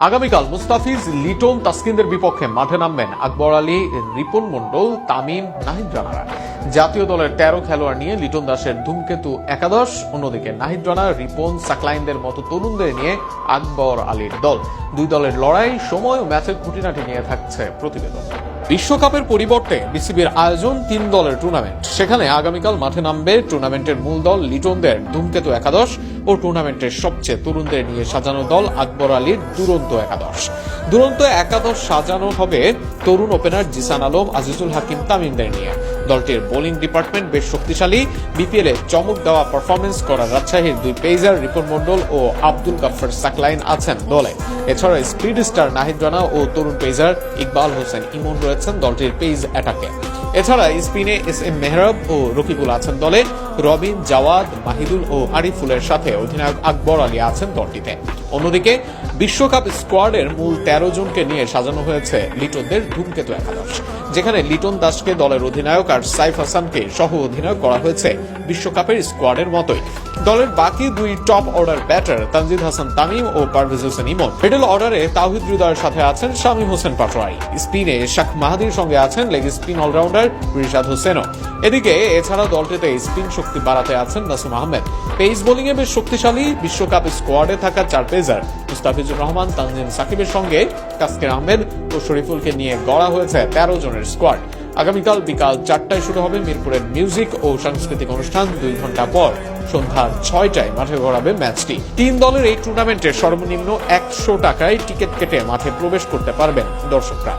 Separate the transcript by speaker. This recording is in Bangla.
Speaker 1: আগামীকাল মুস্তাফিজ, লিটন, তাসকিনদের বিপক্ষে মাঠে নামবেন আকবর আলী, রিপন মণ্ডল, তামিম, নাহিদ রানারা। জাতীয় দলের 13 খেলোয়াড় নিয়ে লিটন দাসের ধূমকেতু একাদশ, অন্যদিকে নাহিদ রানা, রিপন, সাকলাইনদের মতো তরুণদের নিয়ে আকবর আলীর দল। দুই দলের লড়াই, সময় ও ম্যাচের খুঁটিনাটি নিয়ে থাকছে প্রতিবেদন। বিশ্বকাপের পরিবর্তে বিসিবির আয়োজন 3 দলের টুর্নামেন্ট। সেখানে আগামীকাল মাঠে নামবে টুর্নামেন্টের মূল দল লিটনদের ধূমকেতু একাদশ ও টুর্নামেন্টের সবচেয়ে তরুণদের নিয়ে সাজানো দল আকবর আলীর দুরন্ত একাদশ। দুরন্ত একাদশ সাজানো হবে তরুণ ওপেনার জিসান আলম, আজিজুল হাকিম, তামিমদের নিয়ে। দলটির বোলিং ডিপার্টমেন্ট বেশ শক্তিশালী। বিপিএল এ চমক দেওয়া পারফরমেন্স করা রাজশাহীর 2 পেসার রিপন মণ্ডল ও আব্দুল গাফফার সাকলাইন আছেন দলে। এছাড়া স্পিড স্টার নাহিদ রানা ও তরুণ পেসার ইকবাল হোসেন ইমন রয়েছেন দলটির পেস অ্যাটাকে। এছাড়া স্পিনে এস.এম. মেহরাব ও রকিবুল আছেন দলে। রবিন, জাওয়াদ, মাহিদুল ও আরিফুলের সাথে অধিনায়ক আকবর আলী আছেন দলটিতে। অন্যদিকে বিশ্বকাপ স্কোয়াডের মূল 13 জনকে নিয়ে সাজানো হয়েছে লিটনদের ধূমকেতু একাদশ, যেখানে লিটন দাসকে দলের অধিনায়ক আর সাইফ হাসানকে সহ অধিনায়ক করা হয়েছে বিশ্বকাপের স্কোয়াডের মতোই। দলের বাকি 2 top order batter Tanzid Hasan Tamim ও পারভেজ হোসেন ইমন। মিডল অর্ডারে তাওহিদ হৃদয়ের সাথে আছেন শামীম হোসেন পাটোয়ারি। স্পিনে শাক মাহাদির সঙ্গে আছেন লেগ স্পিন অলরাউন্ডার রিশাদ হোসেনও। এদিকে এছাড়া দলটিতে স্পিন শক্তি বাড়াতে আছেন নাসুম আহমেদ। পেস বোলিং এ বেশ শক্তিশালী বিশ্বকাপ স্কোয়াডে থাকা 4 পেসার মুস্তাফিজুর রহমান, তানজিম সাকিবের সঙ্গে তাসকিন আহমেদ ও শরীফুলকে নিয়ে গড়া হয়েছে 13 জনের স্কোয়াড। আগামীকাল বিকাল 4টায় শুরু হবে মিরপুরের মিউজিক ও সাংস্কৃতিক অনুষ্ঠান। 2 ঘন্টা পর সন্ধ্যা 6টায় মাঠে গড়াবে ম্যাচটি। 3 দলের এই টুর্নামেন্টে সর্বনিম্ন 100 টাকায় টিকিট কেটে মাঠে প্রবেশ করতে পারবেন দর্শকরা।